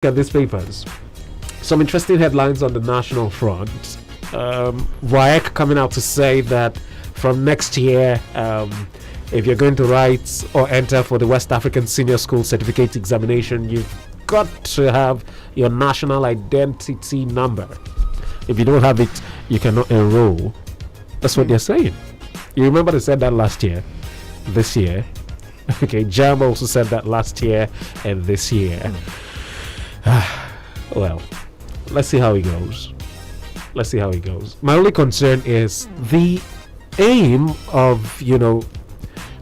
at these papers, some interesting headlines on the national front. WAEC coming out to say that from next year, if you're going to write or enter for the West African Senior School Certificate Examination, you've got to have your national identity number. If you don't have it, you cannot enroll. That's what they're saying. You remember they said that last year, this year. Okay, JAM also said that last year and this year. Well, let's see how it goes. My only concern is the aim of,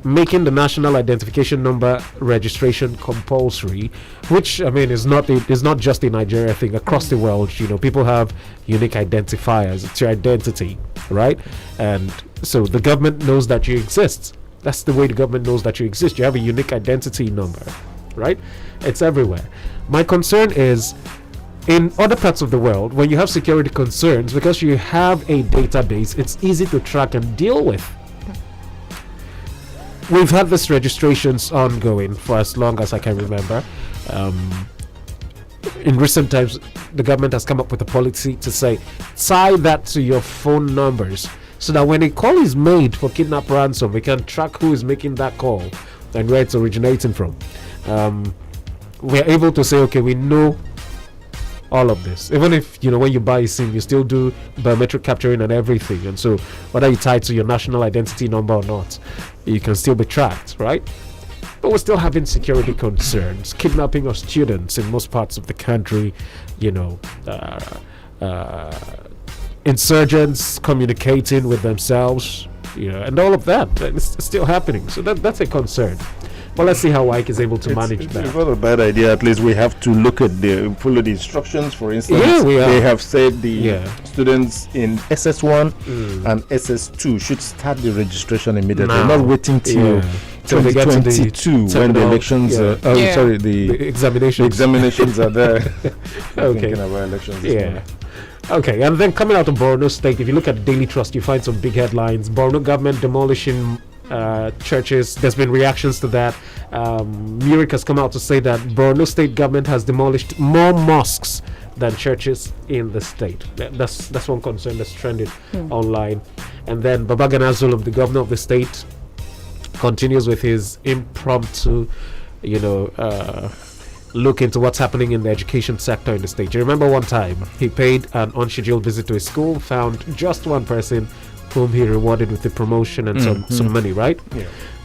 making the national identification number registration compulsory, which is not just a Nigeria thing. Across the world, people have unique identifiers. It's your identity, right? And so the government knows that you exist. That's the way the government knows that you exist. You have a unique identity number, right? It's everywhere. My concern is in other parts of the world, when you have security concerns, because you have a database, it's easy to track and deal with. We've had these registrations ongoing for as long as I can remember. In recent times, the government has come up with a policy to say, tie that to your phone numbers, so that when a call is made for kidnap ransom, we can track who is making that call and where it's originating from. We're able to say, okay, we know all of this. Even if, when you buy a SIM, you still do biometric capturing and everything. And so whether you tie to your national identity number or not, you can still be tracked, right? But we're still having security concerns, kidnapping of students in most parts of the country, insurgents communicating with themselves, and all of that. It's still happening. So that's a concern. Well, let's see how WAEC is able to manage that. It's not a bad idea. At least we have to follow the instructions. For instance, they have said the students in SS1 and SS2 should start the registration immediately, not waiting till 2022 when the elections. The examinations are there. Okay. Thinking about elections this morning. Okay, and then coming out of Borno State, if you look at the Daily Trust, you find some big headlines. Borno government demolishing churches. There's been reactions to that. Murik has come out to say that Borno State government has demolished more mosques than churches in the state. That's one concern that's trending online. And then Babagana Zulum, the governor of the state, continues with his impromptu, look into what's happening in the education sector in the state. You remember one time he paid an unscheduled visit to a school, found just one person whom he rewarded with a promotion and some money, right?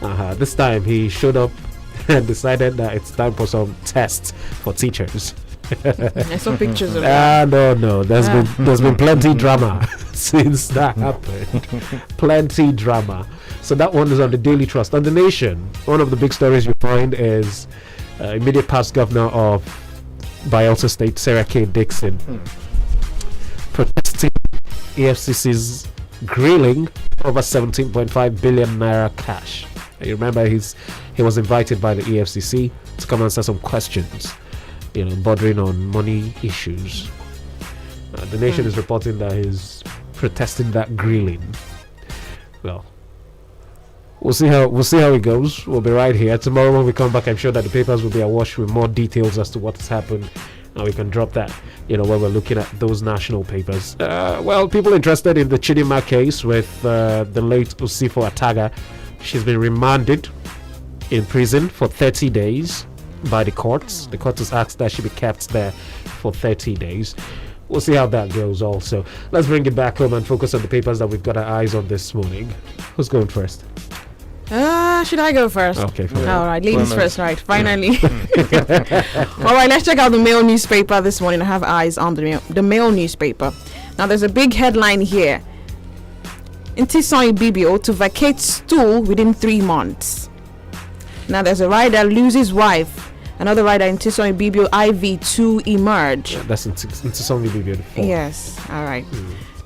Yeah. This time he showed up and decided that it's time for some tests for teachers. I saw pictures of that. No. There's been plenty drama since that happened. Plenty drama. So that one is on the Daily Trust. On the Nation, one of the big stories you find is immediate past governor of Bayelsa State, Sarah K. Dixon, protesting EFCC's grilling over 17.5 billion naira cash. You remember he was invited by the EFCC to come answer some questions, bordering on money issues. The Nation is reporting that he's protesting that grilling. Well, we'll see how it goes. We'll be right here tomorrow when we come back. I'm sure that the papers will be awash with more details as to what has happened, and we can drop that when we're looking at those national papers. People interested in the Chidinma case with the late Usifo Ataga. She's been remanded in prison for 30 days by the courts. The court has asked that she be kept there for 30 days. We'll see how that goes also. Let's bring it back home and focus on the papers that we've got our eyes on this morning. Who's going first? Should I go first? Okay, fine. All right, ladies first, right? Finally. All right, let's check out the Mail newspaper this morning. I have eyes on the Mail newspaper. Now, there's a big headline here. Intisoi Bibio to vacate stool within 3 months. Now, there's a rider loses wife. Another rider in Intisoi Bibio IV to emerge. Yeah, that's Intisoi Bibio, the fourth. Yes, all right.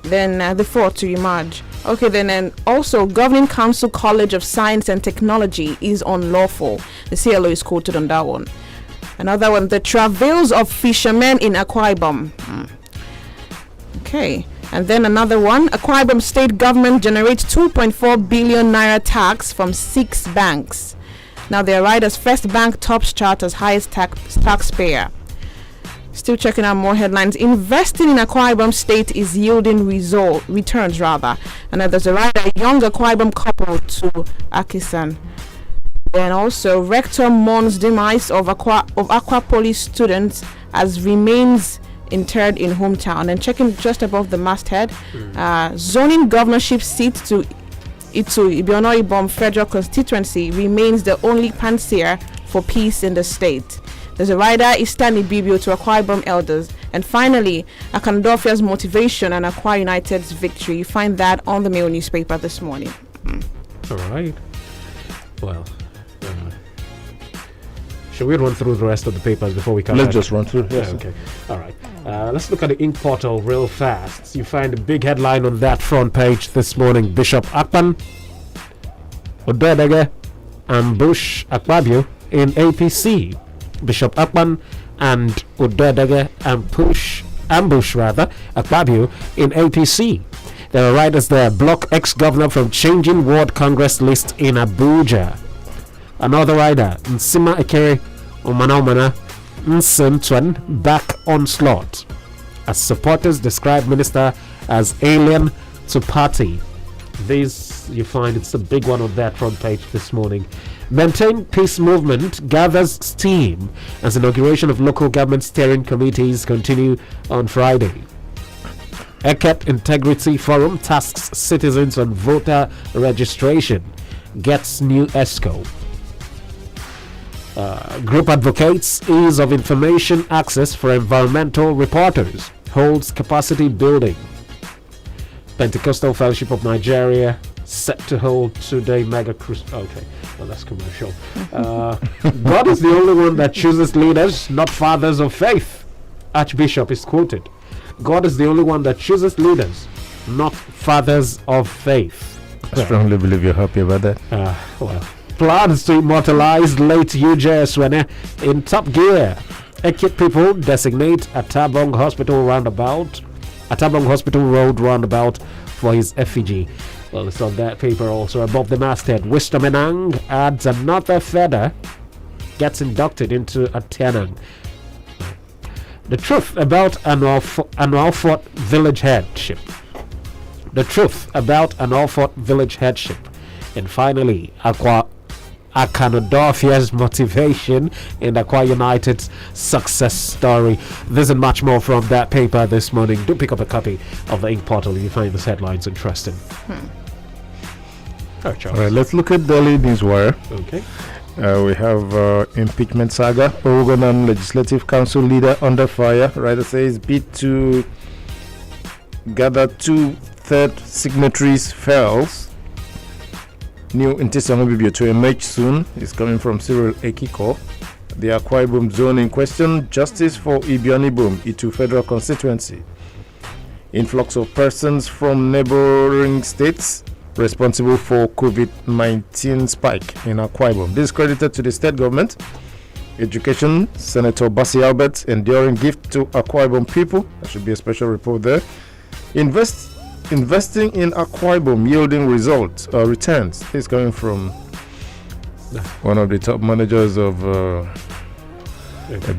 Then the fourth to emerge. Okay, then also Governing Council College of Science and Technology is unlawful. The CLO is quoted on that one. Another one, the travails of fishermen in Akwa Ibom. Okay, and then another one, Akwa Ibom state government generates 2.4 billion naira tax from 6 banks. Now they are right as First Bank tops chart as highest taxpayer. Still checking out more headlines. Investing in Akwa Ibom State is yielding returns. And there's a rather young Akwa Ibom couple to Akisan. Then also, rector mourns demise of Aqua Poly students as remains interred in hometown. And checking just above the masthead, zoning governorship seat to Ibiono Ibom Federal Constituency remains the only panacea for peace in the state. There's a rider Istani Bibio to Akwa Ibom elders. And finally, Akandofia's motivation and Akwa United's victory. You find that on the Mail newspaper this morning. All right. Well, should we run through the rest of the papers before we come Let's back? just run through. Yes. Okay. All right. Let's look at the Ink portal real fast. You find a big headline on that front page this morning. Bishop Akpan Odedege ambush Akpabio in APC. Bishop Akpan and Odedege ambush Akpabio in APC. There are writers there. Block ex-governor from changing ward Congress list in Abuja. Another rider, Nsima Ekere Omana Nsentwan back onslaught as supporters describe minister as alien to party. This you find it's the big one on that front page this morning. Maintain peace movement gathers steam as inauguration of local government steering committees continue on Friday. Eket Integrity Forum tasks citizens on voter registration. Gets new ESCO. Group advocates ease of information access for environmental reporters. Holds capacity building. Pentecostal Fellowship of Nigeria set to hold 2-day mega cruise. Okay, well, that's commercial. God is the only one that chooses leaders, not fathers of faith. Archbishop is quoted. God is the only one that chooses leaders, not fathers of faith. I strongly believe you're happy about that. Well, plans to immortalize late UJ Swene in top gear. Ekit people designate Atabong Hospital Road roundabout for his effigy. Well, it's on that paper also. Above the masthead, Wisdom Enang adds another feather, gets inducted into a Tenang. The truth about an Alfort village headship. And finally, Akanodofia's motivation in Akwa United's success story. This and much more from that paper this morning. Do pick up a copy of the Ink portal if you find these headlines interesting. All right, let's look at Daily Newswire. Okay. We have impeachment saga. Oregon Legislative Council leader under fire. Writer says bid to gather 2/3 signatories fails. New Intisang Bibio to emerge soon is coming from Cyril Ekiko. The Akwa Ibom zone in question, justice for Ibiani Boom, Itu Federal Constituency. Influx of persons from neighboring states responsible for COVID-19 spike in Akwa Ibom. This is credited to the state government. Education, Senator Bassi Albert, enduring gift to Akwa Ibom people. There should be a special report there. Investing in Akwa Ibom yielding returns. This is coming from one of the top managers of a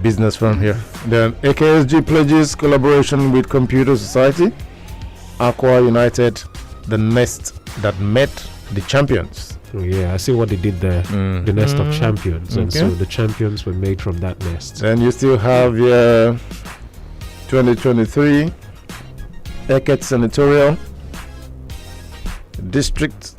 business firm here. Then AKSG pledges collaboration with Computer Society. Akwa United, the nest that met the champions. Oh, yeah, I see what they did there. The nest of champions. And so the champions were made from that nest. Then you still have 2023 Eket Senatorial District.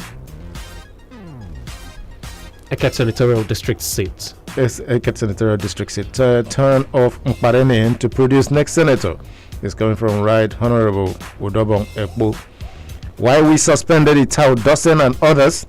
Eket Senatorial District seat. Yes, Eket Senatorial District seat. Turn of Mparene to produce next senator. Is coming from Right Honorable Udobong Ekpo. Why we suspended Itau Dawson and others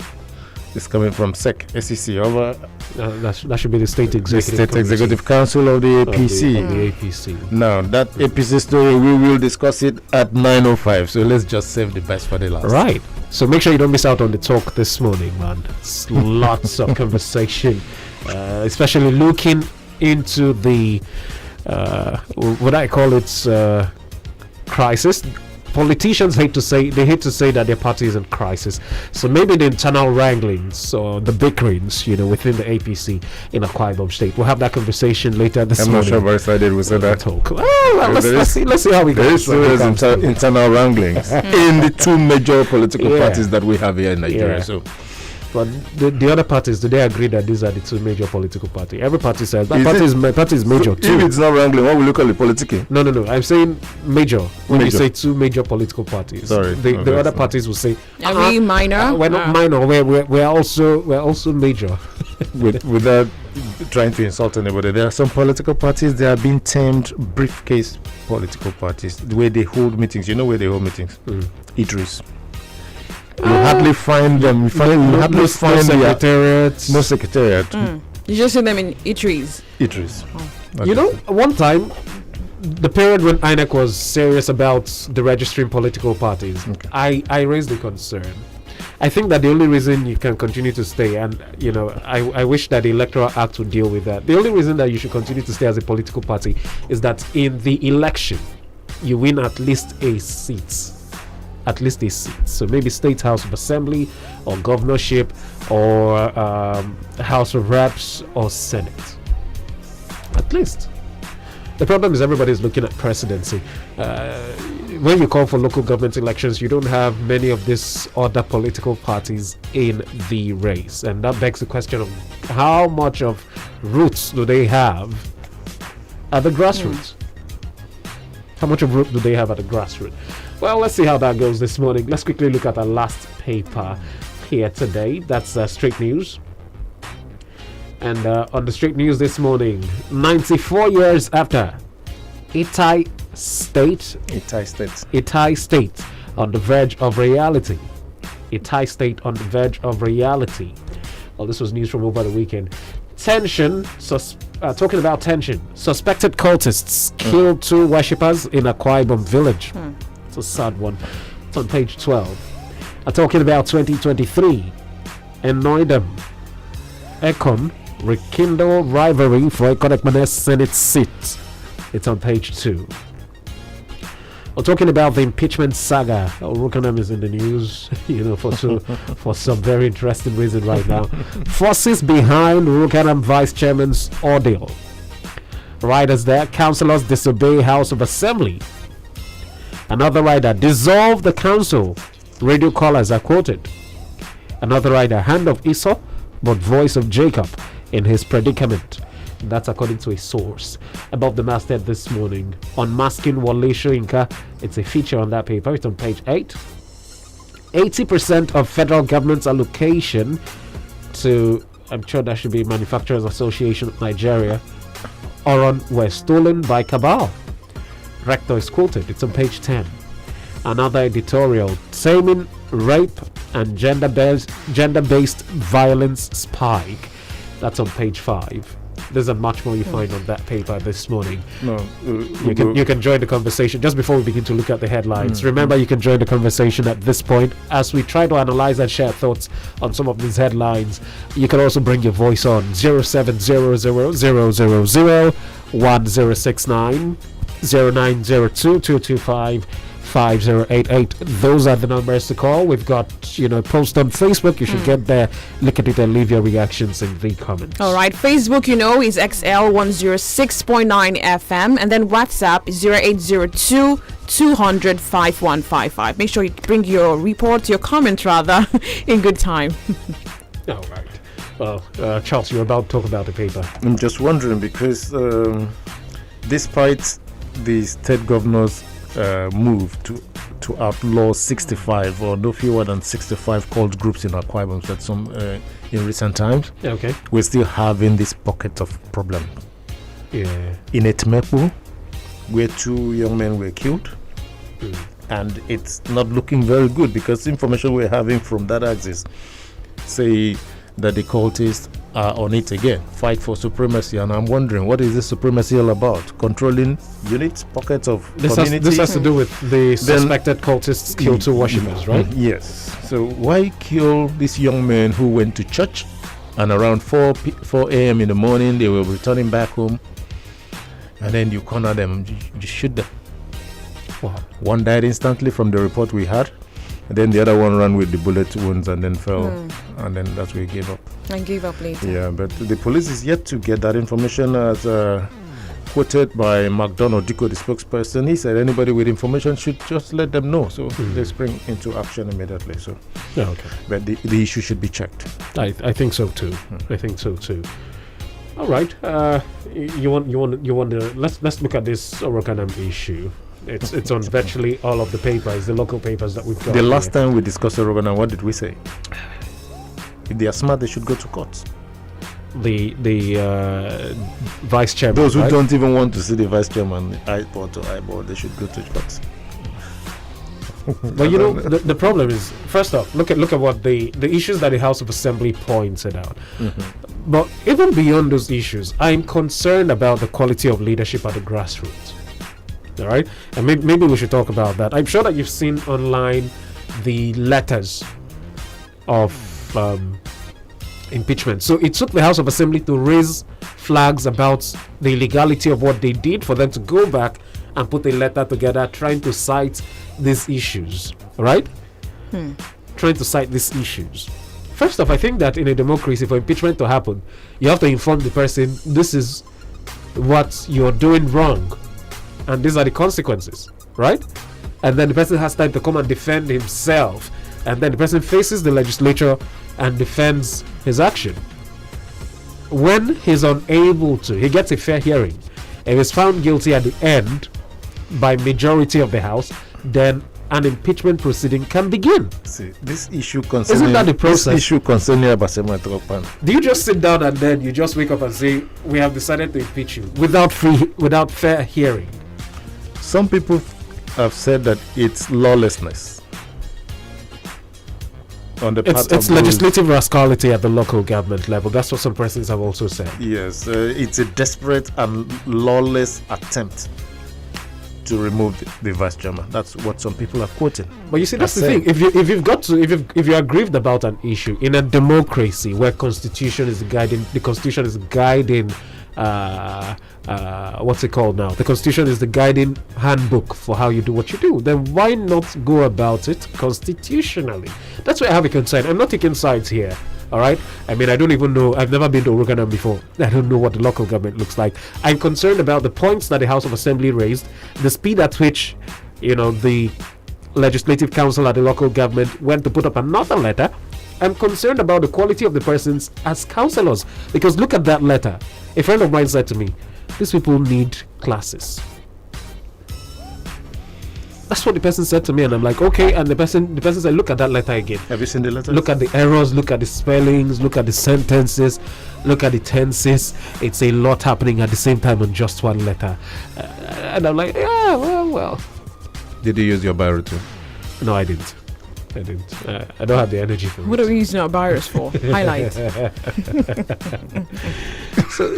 is coming from SEC over. That should be the State Executive Council of the APC. Of the APC. Now, that APC story, we will discuss it at 9:05. So let's just save the best for the last. Right. So make sure you don't miss out on the talk this morning, man. It's lots of conversation, especially looking into the what I call it crisis politicians hate to say that their party is in crisis. So maybe the internal wranglings or the bickerings, within the APC in Akwa Ibom State. We'll have that conversation later this morning. I'm not sure if I decided we said that. Talk. Let's see how we go. There's internal wranglings in the two major political parties that we have here in Nigeria. Yeah. So. But the other parties, do they agree that these are the two major political parties? Every party says that party is major too. If it's not wrangling, what will you call it? Political? No. I'm saying major. When you say two major political parties, sorry, the other parties will say, "Are we minor? We're not minor. We're also major." Without trying to insult anybody, there are some political parties that are being termed briefcase political parties. The way they hold meetings, where they hold meetings? Eateries. You hardly find them. You hardly find secretariat. No secretariat. You just see them in eateries. Eateries. One time, the period when INEC was serious about the registering political parties, I raised the concern. I think that the only reason you can continue to stay, and I wish that the Electoral Act would deal with that. The only reason that you should continue to stay as a political party is that in the election, you win at least a seat. So maybe State House of Assembly or governorship or House of Reps or Senate. At least. The problem is everybody's looking at presidency. When you call for local government elections, you don't have many of these other political parties in the race. And that begs the question of how much of roots do they have at the grassroots? How much of root do they have at the grassroots? Well, let's see how that goes this morning. Let's quickly look at our last paper here today. That's Straight News. And on the Straight News this morning, 94 years after, Itai State on the verge of reality. Itai State on the verge of reality. Well, this was news from over the weekend. Talking about tension. Suspected cultists killed 2 worshippers in Akwa Ibom village. It's a sad one. It's on page 12. Talking about 2023. Enoidem. Econ rekindle rivalry for Ekonekmane's Senate seat. It's on page 2. We're talking about the impeachment saga. Rukanam is in the news, for some very interesting reason right now. Forces behind Rukanam Vice Chairman's ordeal. Riders there, councillors disobey House of Assembly. Another rider, dissolve the council. Radio callers are quoted. Another rider, hand of Esau, but voice of Jacob in his predicament. That's according to a source. Above the masthead this morning, unmasking Wale Soyinka. It's a feature on that paper. It's on page 8. 80% of federal government's allocation to, I'm sure that should be Manufacturers Association of Nigeria, were stolen by cabal. Rector is quoted. It's on page 10. Another editorial, taming rape and gender-based violence spike. That's on page 5. There's a much more you find on that paper this morning. You can join the conversation just before we begin to look at the headlines. Remember, you can join the conversation at this point as we try to analyze and share thoughts on some of these headlines. You can also bring your voice on 0700-000-1069 0902-225-5088. Those are the numbers to call. We've got post on Facebook. You should get there, look at it, and leave your reactions in the comments. All right, Facebook is XL106.9 FM, and then WhatsApp is 0802 200 5155. Make sure you bring your report, your comment rather, in good time. All right. Well, Charles, you're about to talk about the paper. I'm just wondering because despite the state governor's move to outlaw 65 or no fewer than 65 cult groups in Akwa Ibom that some in recent times, we're still having this pocket of problem. In Etmepu, where 2 young men were killed, and it's not looking very good because information we're having from that axis say that the cultists are on it again, fight for supremacy, and I'm wondering what is this supremacy all about? Controlling units, pockets of community? This has to do with the suspected cultists killed 2 worshippers, right? Yes. So why kill these young men who went to church and around 4 a.m. in the morning they were returning back home, and then you corner them, you shoot them? Wow. One died instantly from the report we had. And then the other one ran with the bullet wounds and then fell. And then that's where he gave up. And gave up later. Yeah, but the police is yet to get that information, as quoted by McDonald Diko, the spokesperson. He said anybody with information should just let them know. So they spring into action immediately. So, okay. But the issue should be checked. I think so too. I think so too. All right. You want to let's look at this Orokanam issue. It's on virtually all of the papers, the local papers that we've got. The last time we discussed Orokanam, what did we say? If they are smart, they should go to court. The vice chairman. Those who don't even want to see the vice chairman eyeball to eyeball, they should go to court. But the problem is, first off, look at what the issues that the House of Assembly pointed out. But even beyond those issues, I'm concerned about the quality of leadership at the grassroots. All right, and maybe we should talk about that. I'm sure that you've seen online the letters of impeachment. So it took the House of Assembly to raise flags about the illegality of what they did for them to go back and put a letter together trying to cite these issues, right? Trying to cite these issues. First off, I think that in a democracy, for impeachment to happen, you have to inform the person, this is what you're doing wrong, and these are the consequences, right? And then the person has time to come and defend himself, and then the person faces the legislature and defends his action. When he's unable to, he gets a fair hearing. If he's found guilty at the end by majority of the House, then an impeachment proceeding can begin. See, this issue concerning Isn't that the process? This issue concerning Abasema Tropan. Do you just sit down and then you just wake up and say, we have decided to impeach you without fair hearing? Some people have said that it's lawlessness on the part of it's legislative rascality at the local government level. That's what some persons have also said. Yes, it's a desperate and lawless attempt to remove the vice chairman. That's what some people are quoting. But you see, that's the thing. If you're aggrieved about an issue in a democracy where the constitution is guiding, what's it called now? The constitution is the guiding handbook for how you do what you do. Then why not go about it constitutionally? That's why I have a concern. I'm not taking sides here. All right. I mean, I don't even know. I've never been to Orokanam before. I don't know what the local government looks like. I'm concerned about the points that the House of Assembly raised, the speed at which, the Legislative Council at the local government went to put up another letter. I'm concerned about the quality of the persons as councillors, because look at that letter. A friend of mine said to me, "These people need classes." That's what the person said to me, and I'm like, okay. And the person said, look at that letter again. Have you seen the letter? Look at the errors, look at the spellings, look at the sentences, look at the tenses. It's a lot happening at the same time on just one letter. And I'm like, yeah, well. Did you use your biro too? No, I didn't. I don't have the energy for it. What are we using our virus for? Highlight. So,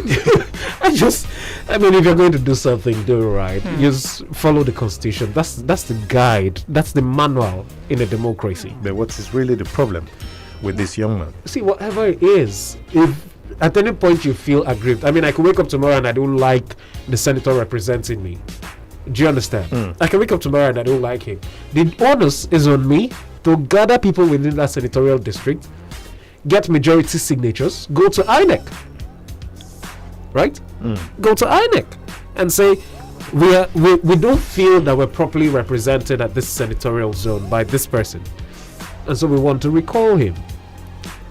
I mean, if you're going to do something, do it right. Just follow the constitution. That's the guide. That's the manual in a democracy. But what is really the problem with this young man? See, whatever it is, if at any point you feel aggrieved, I mean, I could wake up tomorrow and I don't like the senator representing me. Do you understand? I can wake up tomorrow and I don't like him. The onus is on me to gather people within that senatorial district, get majority signatures, go to INEC, right? Go to INEC and say we don't feel that we're properly represented at this senatorial zone by this person, and so we want to recall him.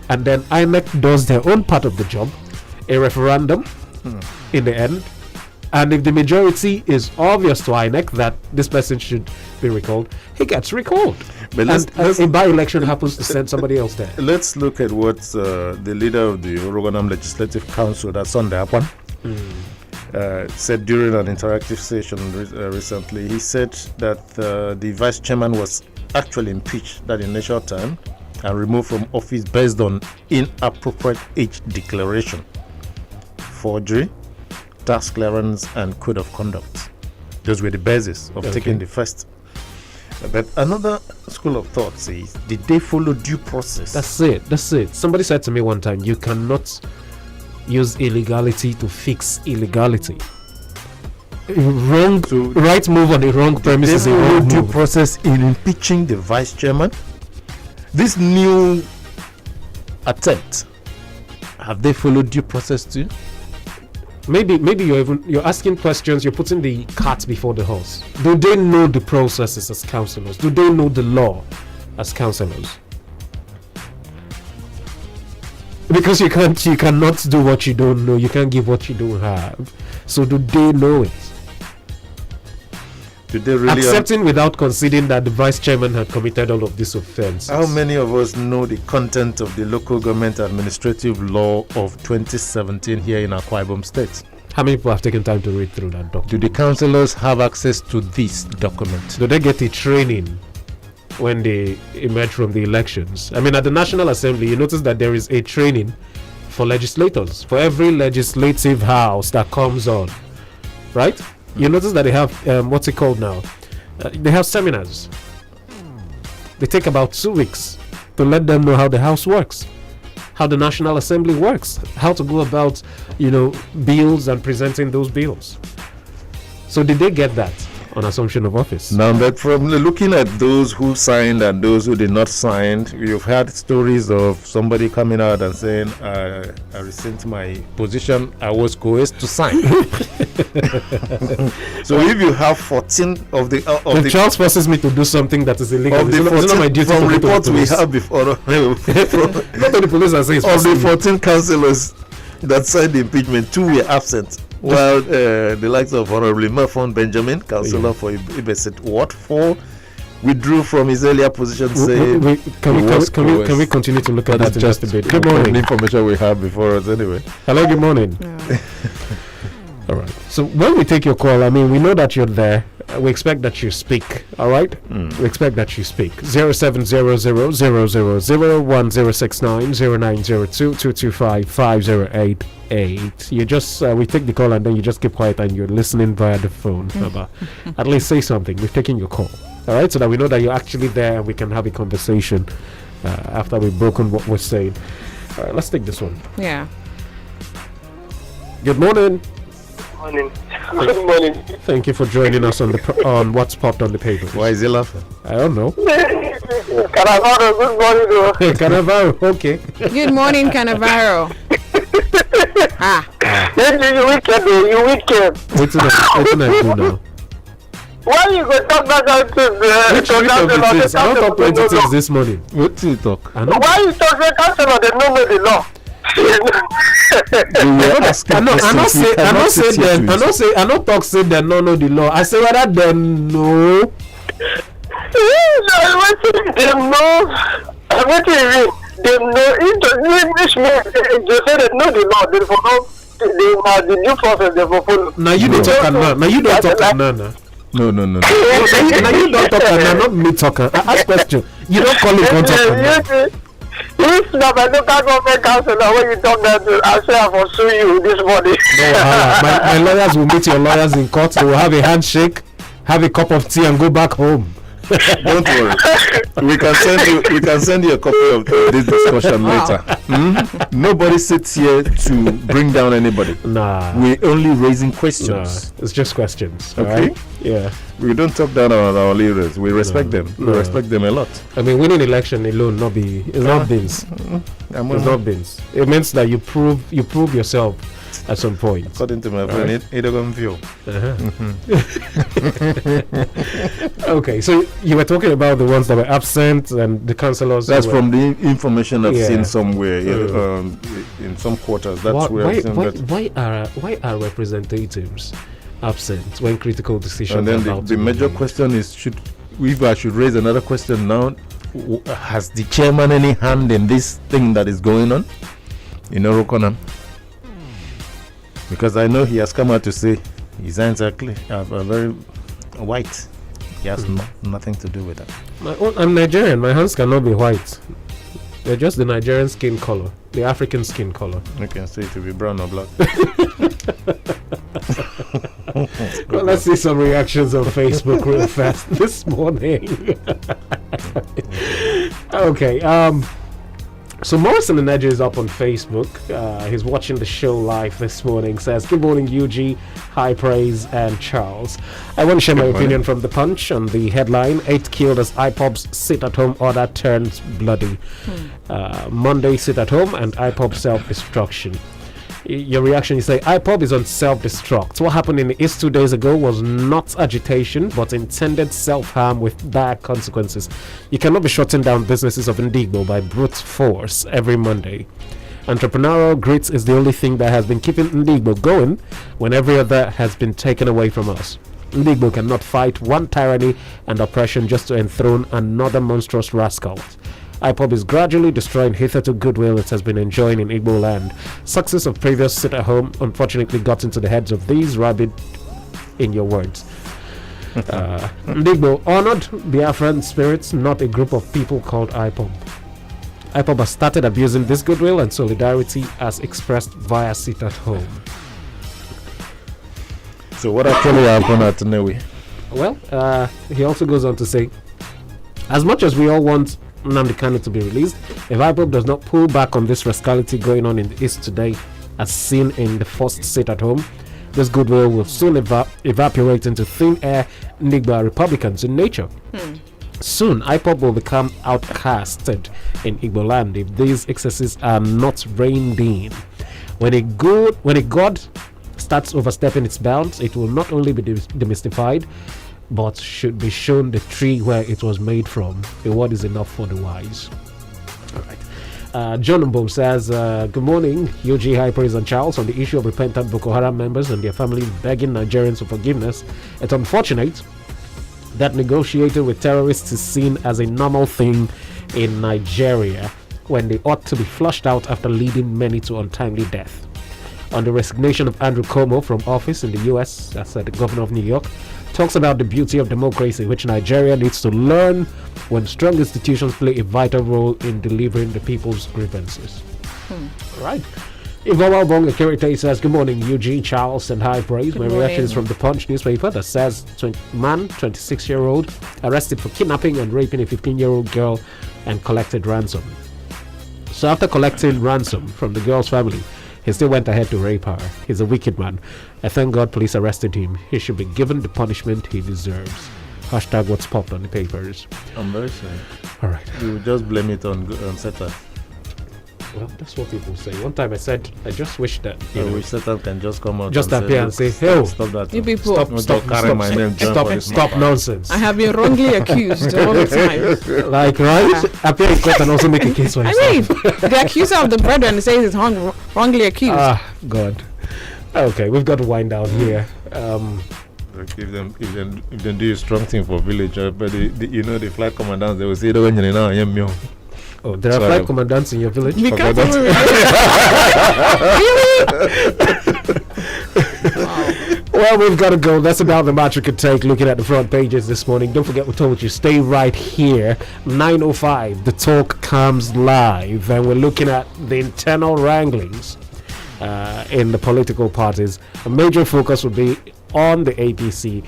And then INEC does their own part of the job, a referendum in the end. And if the majority is obvious to INEC that this person should be recalled, he gets recalled. But a by-election happens to send somebody else there. Let's look at what the leader of the Orokanam Legislative Council, that's Sunday Apan, said during an interactive session recently. He said that the vice chairman was actually impeached that initial time and removed from office based on inappropriate age declaration, forgery, tax clearance, and code of conduct. Those were the basis of taking the first. But another school of thought says, did they follow due process? That's it. Somebody said to me one time, you cannot use illegality to fix illegality. wrong. So right move on the wrong premise is a wrong due move. process in impeaching the vice chairman. This new attempt, have they followed due process too? Maybe you're asking questions. You're putting the cart before the horse. Do they know the processes as councillors? Do they know the law as councillors? Because you cannot do what you don't know. You can't give what you don't have. So do they know it? Do they really accepting without conceding that the vice chairman had committed all of these offences? How many of us know the content of the local government administrative law of 2017 here in Akwa Ibom State? How many people have taken time to read through that document? Do the councillors have access to this document? Do they get a training when they emerge from the elections? I mean, at the National Assembly, you notice that there is a training for legislators, for every legislative house that comes on, right? You notice that they have, what's it called now? They have seminars. They take about 2 weeks to let them know how the house works, how the National Assembly works, how to go about, bills and presenting those bills. So did they get that on assumption of office? Now, but from looking at those who signed and those who did not sign, you've had stories of somebody coming out and saying, I rescind my position, I was coerced to sign. So if you have 14 of the... if Charles forces me to do something that is illegal, of the 14, it's not my duty from to reports we have before... Not to the police and say it's of the 14 councillors that signed the impeachment, 2 were absent. Well, the likes of Honorable Mafon Benjamin, councillor for Ibeset Ward 4, withdrew from his earlier position, saying... Can we continue to look at that just a bit? Good morning. The information we have before us anyway. Hello, good morning. Yeah. All right. So when we take your call, I mean, we know that you're there. We expect that you speak. All right. We expect that you speak. 0700100902225508. You just we take the call and then you just keep quiet and you're listening via the phone. At least say something. We've taken your call. All right, so that we know that you're actually there and we can have a conversation after we've broken what we're saying. All right, let's take this one. Yeah. Good morning. Morning. Good morning. Thank you for joining us on what's popped on the paper. Why is he laughing? I don't know. Canavaro, good morning. Hey, Canavaro, okay. Good morning, Canavaro. You wicked. What did I do now? Why you go talk back out to Which of the things? I don't talk plenty things this morning. What do you talk? Why you talk to councillor? They don't know the law. I not talk say they don't know the law. I say whether they know. They know. What do you mean? They know English means they say they know the law. They follow the new process. They follow. Now you don't talk now. Now you don't talk now. No. Now you don't talk now. Not me talking. I ask question. You don't call it one talk. If the local government councillor when you talk that I say I will sue you this morning. No, my lawyers will meet your lawyers in court. They will have a handshake, have a cup of tea, and go back home. Don't worry. We can send you a copy of this discussion later. Nobody sits here to bring down anybody. Nah. We're only raising questions. Nah. It's just questions. Okay. Right? Yeah. We don't talk down on our leaders. We respect them. We respect them a lot. I mean, winning election alone not beans. It's not beans. It means that you prove yourself at some point. According to my friend, Edogan view. Okay, so you were talking about the ones that were absent and the councillors. That's from the information I've seen somewhere in some quarters. That's where I've seen that. Why are representatives absent when critical decisions? And then the major question is, if I should raise another question now, has the chairman any hand in this thing that is going on in Orokonam? Because I know he has come out to say his hands are clear, are very white. He has nothing to do with that. I'm Nigerian. My hands cannot be white. They're just the Nigerian skin color, the African skin color. You can say it to be brown or black. Well, let's see some reactions on Facebook real fast this morning. Okay. So Morrison Energy is up on Facebook. He's watching the show live this morning. Says, "Good morning, UG, High Praise, and Charles. I want to share my opinion from the Punch on the headline: 8 killed as IPOB's sit-at-home order turns bloody. Monday sit-at-home and IPOB self-destruction." Your reaction, you say IPOB is on self-destruct. What happened in the East 2 days ago was not agitation but intended self-harm with dire consequences. You cannot be shutting down businesses of Indigbo by brute force every Monday. Entrepreneurial grit is the only thing that has been keeping Indigbo going when every other has been taken away from us. Indigbo cannot fight one tyranny and oppression just to enthrone another monstrous rascal. IPOB is gradually destroying hitherto goodwill it has been enjoying in Igbo land. Success of previous sit-at-home unfortunately got into the heads of these rabid, in your words. Igbo honored Biafran spirits, not a group of people called IPOB. IPOB has started abusing this goodwill and solidarity as expressed via sit-at-home. So what actually happened at Newe? Well, he also goes on to say, as much as we all want Nnamdi Kanu to be released, if IPOB does not pull back on this rascality going on in the East today, as seen in the first sit-at-home, this goodwill will soon evaporate into thin air. Nigba Republicans in nature. Soon, IPOB will become outcasted in Igbo land if these excesses are not reined in. When a god starts overstepping its bounds, it will not only be demystified, but should be shown the tree where it was made from. A word is enough for the wise. All right. John Mbo says, good morning, UG High Praise and Charles. On the issue of repentant Boko Haram members and their family begging Nigerians for forgiveness, it's unfortunate that negotiating with terrorists is seen as a normal thing in Nigeria when they ought to be flushed out after leading many to untimely death. On the resignation of Andrew Cuomo from office in the US, that's the governor of New York, talks about the beauty of democracy, which Nigeria needs to learn when strong institutions play a vital role in delivering the people's grievances. Right. Ivowa Bong Akirite says, good morning, UG, Charles, and High Praise. My reaction is from the Punch newspaper that says, 26-year-old, arrested for kidnapping and raping a 15-year-old girl and collected ransom. So after collecting ransom from the girl's family, he still went ahead to rape her. He's a wicked man. I thank God police arrested him. He should be given the punishment he deserves. Hashtag what's popped on the papers. I'm very sorry. All right. You just blame it on Satan. Well, that's what people say. One time I said, I just wish that wish Satan can just come out, just appear and say, "Hey, stop that! You people, stop carrying my name. Stop nonsense." I have been wrongly accused all the time. Like, right? Appear in court and also make a case for yourself. I mean, the accuser of the brethren says he's wrongly accused. Ah, God. Okay, we've got to wind down here. Like if they do a strong thing for village, but the flight commandants, they will say, Oh, there are flight commandants in your village? Really? Well, we've got to go. That's about the match we could take looking at the front pages this morning. Don't forget, we told you, stay right here. 9:05, the talk comes live, and we're looking at the internal wranglings in the political parties. A major focus will be on the APC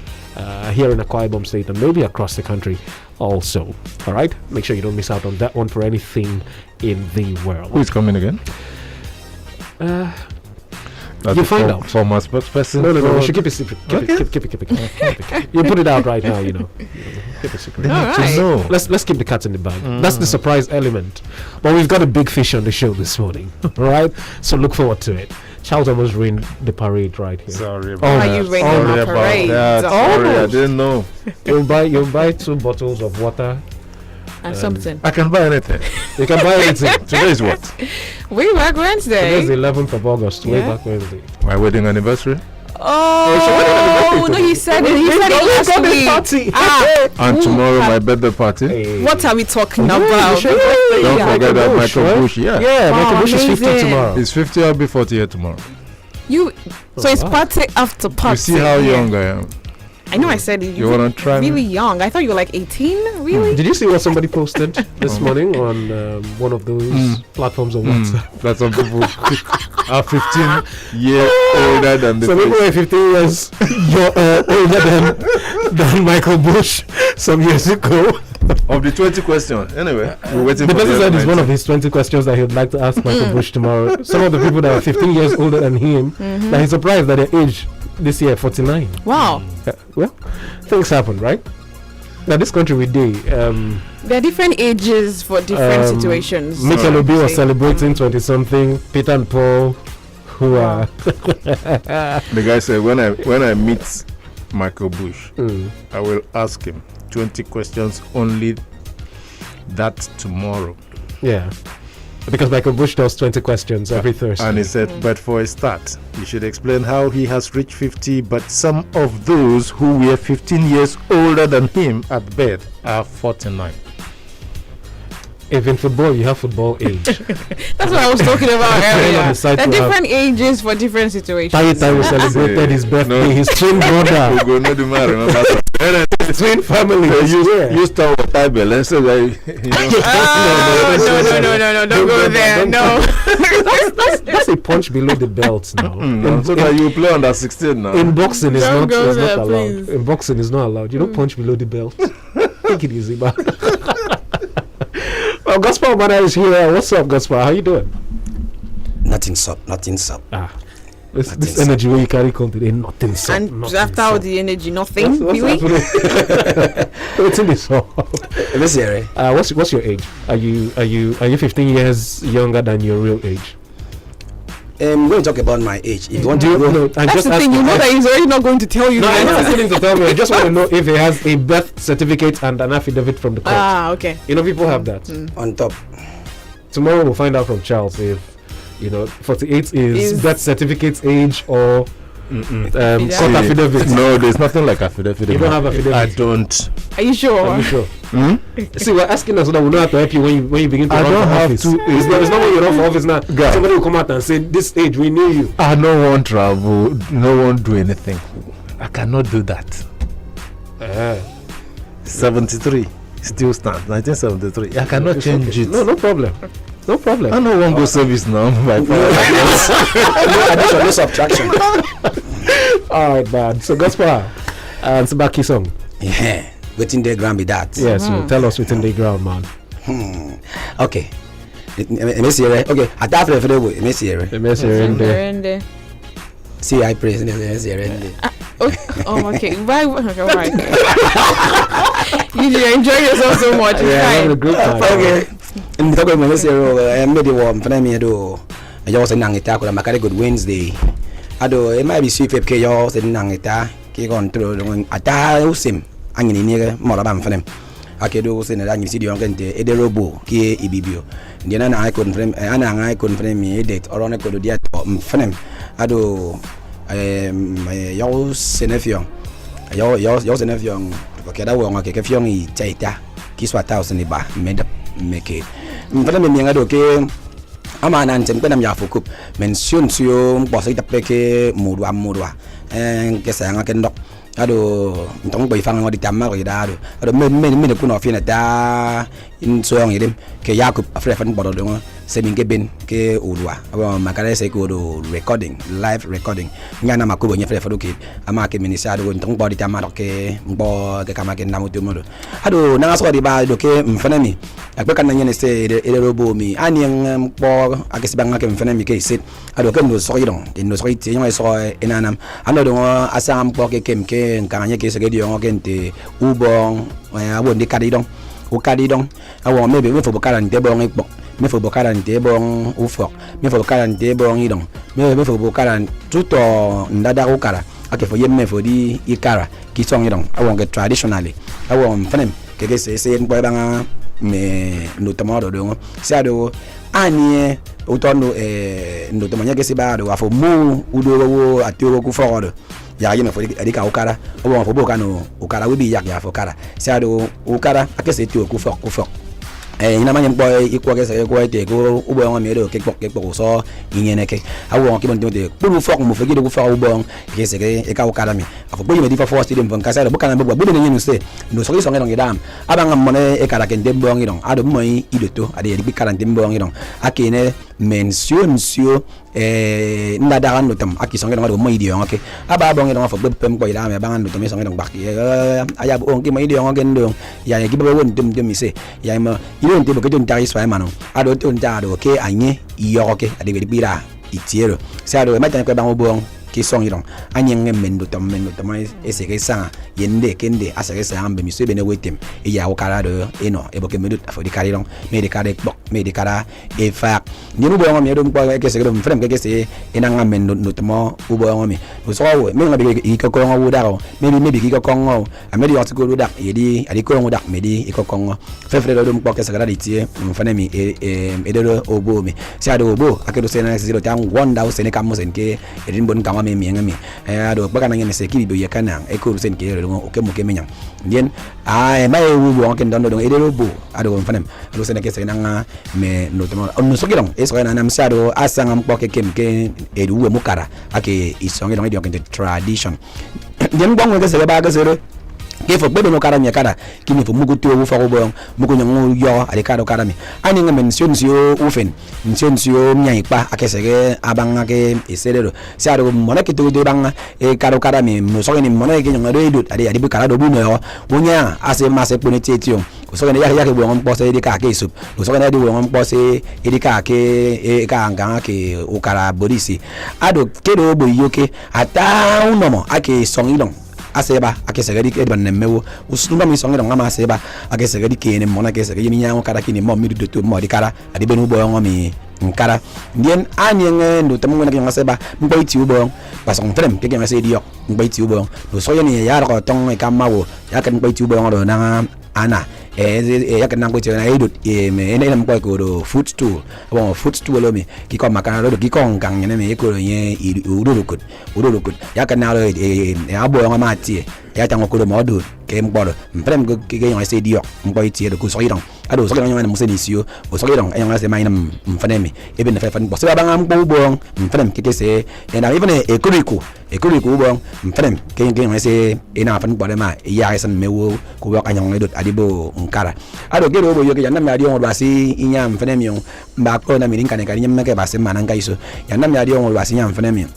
here in Akwa Ibom State and maybe across the country also. All right, make sure you don't miss out on that one for anything in the world. Who is coming again? You find out. Former spokesperson. No. We should keep it secret. Keep it. You put it out right now. Keep it secret. Right. Let's keep the cat in the bag. That's the surprise element. But we've got a big fish on the show this morning. All right, so look forward to it. Charles almost ruined the parade right here. Sorry about that. You ruined the parade. Sorry, I didn't know. You'll buy 2 bottles of water and something. I can buy anything. You can buy anything. Today is what? Way back Wednesday. Today is the 11th of August. Way back Wednesday. My wedding anniversary. Oh, no, he said it. He said it last week. And tomorrow my birthday party. Hey. What are we talking about? Don't forget that Michael Bush. Michael Bush is 50 tomorrow. He's 50. I'll be 40 here tomorrow. So it's party after party. You see how young I am. I know I said it. You want to try really young. I thought you were like 18. Really? Did you see what somebody posted this morning on one of those platforms on WhatsApp? That some people are 15 years older than the Some people are 15 years older than Michael Bush some years ago. of the 20 questions. Anyway, we're waiting the for person the said it's one of 19. his 20 questions that he would like to ask Michael Bush tomorrow. Some of the people that are 15 years older than him, that he's surprised that their age this year 49. Wow. Well, things happen, right? Now this country we do. There are different ages for different situations. Michael Obi was Say. celebrating 20-something. Peter and Paul, who are The guy said, when I meet Michael Bush, I will ask him 20 questions only that tomorrow. yeah, because Michael Bush does 20 questions every Thursday. And he said, but for a start, he should explain how he has reached 50, but some of those who were 15 years older than him at bed are 49. If in football you have football age, That's what I was talking about earlier. decide There are to have- different ages for different situations. Tai celebrated his birthday. His twin brother, Ugo no do man, remember that? his twin family. You start with Bible and so that you know. No, don't go there. No. That's a punch below the belt now. So that you play under 16 now. In boxing, it's Don't not, go it's there, not allowed. please. In boxing, it's not allowed. You don't punch below the belt. Take it easy, man. Well, Gospel Mana is here. What's up, Gospel? How you doing? Nothing's up. This energy where you carry come today, nothing's up. And nothing's after all up. the energy, nothing. What's Really? happening? What's in this up? What's your age? Are you 15 years younger than your real age? I'm going to talk about my age. If you want Do you to go, know? I'm That's just the thing. You asking. know that he's already not going to tell you. No, I'm not that. asking him to tell me. I just want to know if he has a birth certificate and an affidavit from the court. Ah, okay. You know, people have that. on top. Tomorrow we'll find out from Charles if 48 is birth certificate age or court affidavit. No, there's nothing like affidavit. You don't have affidavit? I don't. Are you sure? Are you sure? See, we're asking us so that we know how to help you when you begin to I run don't for have office. to- It's not when you run for office now. Guy. Somebody will come out and say, "This age, we knew you." I no one travel. No one do anything. I cannot do that. 73 still stands. 1973. I cannot change it. No problem. No problem. I no one go service now. By No addition, no subtraction. All right, man. So, Gospel, it's a backy song. Yeah, waiting there, ground be that. Yeah, so tell us within the ground, man. Okay. Okay, at that level, we miss here. The message in there. And, See, I praise in here. oh, okay. Bye. Okay, right. You enjoy yourself so much. Yeah, having a Fine. good time. Okay. In the talk miss here, I made the warm for me. Do I just say nangita? Kula makari good Wednesday. Ado, it might be sweet. If you say nangita, keep on through. Ata usim. Angin ini more about for them. Akedo say na angin si di orang kente. Ede robo ki ibibio. Dia na I confirm. Ana I confirm me date. Orang na kodo dia for them. Ado, yo senefiong. Yo senefiong. Porque da wong ke fiong I taita. Kiswa thousand ba made make. Mfana me ngado ke ama na ntem kwena mya fokup mention suyo mboso itapeke murwa ke sanga ke ndok ado ntong boy fanga ngodi tamma ko idado ado men ku no fina da in soyong idim ke yakub afrefan bodo do seminge ben ke urwa aba makare se ko do recording live recording ngana makubo nya frefa do ke ama ke minisa do ntong body tamma do ke mbo ke kama ke namutu modo ado na so di ba do ke mfana mi akbe kan nyene se ele robo mi ani mbo akesi banga ke mfana mi ke sit ado ke no so yidon no so yiti nyo so enanam ando do asam mbo ke kemke nkanya ke se ke di yon kente ubong abo ndi kadidon o kadidon awo mebe we fo bokara nte bon ikpo me fo bokara nte bon ufo me fo bokara nte bon idon me fo bokara tuto ndada ukara ake fo yemme fo di ikara ki song idon awo ke traditionally awo mfanem ke se mbo banga me no tomado do se ado ani utono ndo tomanya ke se ba do afo mu udo wo atio ku fo do ya yeme fo edika ukara obo fo boka no ukara we bi yak ya fo kara se ado ukara akese ti ku fo ina manye mbo ikwo ke se ko ete ko ubo won mi do ke pok so inyene ke awo ke bon de pulu fo mo fo gide ku fo ubo ke se ke e ka ukara mi afo bo yeme di fo stadium fo nkasa boka na bo de nyenu se no so so ngedon gidam abanga mone e kara ke ndembo ngidon ado mo idoto ade di kara ndembo ngidon akene mention ndadaran nutam aki songe ngado mo idi ngoke aba bonge ngo fo bepem ko ila me bangan nutam songe ngong bak aya bo ngi mo idi ngo gendo ya ya gibe won dum mise ya ma ile nte bo ke ton taris fa mano ado ton ta do ke anye iyo ke ade be bira itiero se ado ma tan ko bango bon ki song yidong anyeng mendo tam ese ke sa yende kende asake sa ambe mi sebe ne wetem e ya wakara do eno e boke medut afodi kari long me de kare bok me de kara e fa ni no bo ngam yedo mpo ke se do frem ke se ena ngam mendo nutmo ubo ngam mi so wo me ngam bi ko ngo daro me bi ki ko ngo amedi yot ko do dak yedi adi ko ngo dak me di ko ngo fefre do mpo ke se gara ditie mfane mi e do obo mi se ado obo akedo se na se do tang wonda o se ne kam mo sen ke edin bon kam mi ngami ado baka na ngene se ki bi yakana e ko sen ke do o ke mo ke menyang ndien ai mai wu bo ke ndondo do e do bo ado mfanem ado se ne ke se na me no to no so girong e so na nam sa do asanga mpo ke kem ke e du mo kara ake isonge do ke tradition ndien bongo ke se ba ke se ke fo bebe no kara mi kara kini fo mugu to wo fa ko bon mugu nyango yo ale kara kara mi ani nga mention sio ufen mention sio nya ipa akesege abanga ke esedero si ado mona ke to de banga e kara mi mo so ni mona ke nyanga do edut ade ade bu kara do bu no yo wonya ase ma se pone tetio so ne ya ke bu ngom pose de ka ke sup so ne de bu ngom pose e ka ke e ka anga ke o kara borisi ado ke do bo yoke ata unomo ake songilong aseba akesegadi ke ban nemewo usunda mi songe ngama aseba akesegadi ke ne mona kesegadi mi nyango kara kini mo mi do to mo di kara adi benu bo ngomi nkara ndien anyenge ndo tamo ngena ke ngaseba mbaiti ubo pasong frem ke ngase di yok mbaiti ubo do so yeni ya ko tong e kamawo ya kan mbaiti ubo ngodo na ana ya kan nango tena edut me ene nam ko do footstool bon footstool lo mi ki ko makana do ki ko ngang ne me ko ye ururukut ya kan na abo ngama tie ya tango ko do modu ke mboro mprem ko ke ngase di yok mbaiti do ko so yidong ado so ngana mo se disio o so yidong en ngase mainam mfanemi ebe na fa bo so bangam bo bon mfrem ke se na even e kuriku bon mfrem ke ngase ina fan bo ma ya san mewo ko ba kanyang edut adibo nkara ado gero bo yoke yanna mi adi on basi inya mfrem yo mba ko na mi nkane ka nyemme ke basi mananga iso yanna mi adi on basi nya mfrem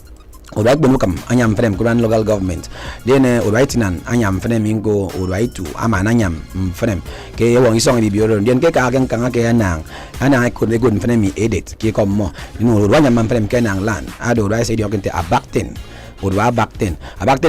o right benu kam anyam frem kuran local government then o right nan anyam frem ingo o right to amana anyam frem ke won isong di bioro den ke ka kan ke nang ana ko de gon frem mi edit ke kom mo no ro anyam frem ke nang lan ado right say di okente abakten o do abakten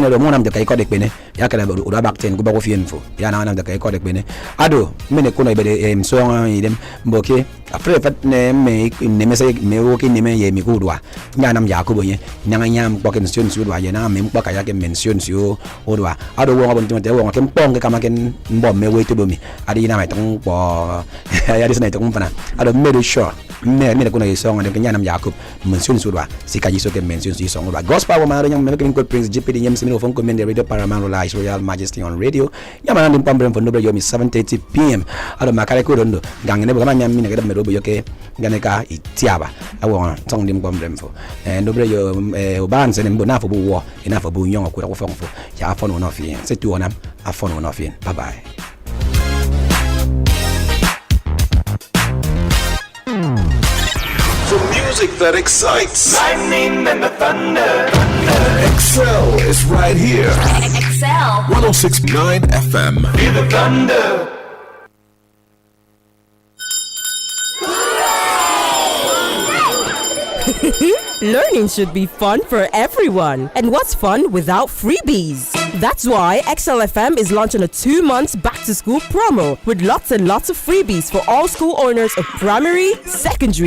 do mo nam de kai ko de pene ya kala o do abakten go ba ko fien fo ya na nam de kai ko de pene ado mene ko no be so idem mboke après fait ne me se me wo ke ne me ye mi ko do nya nam ya ko bo ye nya nya mbo ke mention su do ye na me mbo ka ya ke mention su o do ado wo ngabon timete wo ke mpong ke kama ke mbo me we to bo mi adi na mai tong po ya dis na tong fana ado me do sure me ko no so ngade ke nya nam ya ko mention su do si ka ji so ke mention su so do gospel wo ma do me ko prince GP nyam simi fon ko men radio paramount live royal majesty on radio nyama ndim pambrem fo no be yo mi 7:30 pm ado makare ko do gangene bo kama nyam mi ne ke do yoke ngane ka itiaba awon tong dim pambrem fo no be yo oban se ne mbo na fo bo wo ina fo bo nyong ko fo ya fo no fi se tu onam afo no fi bye bye. For music that excites, lightning and the thunder. Excel is right here. Excel 106.9 FM. Feel the thunder. Learning should be fun for everyone. And what's fun without freebies? That's why XLFM is launching a 2-month back-to-school promo with lots and lots of freebies for all school owners of primary, secondary,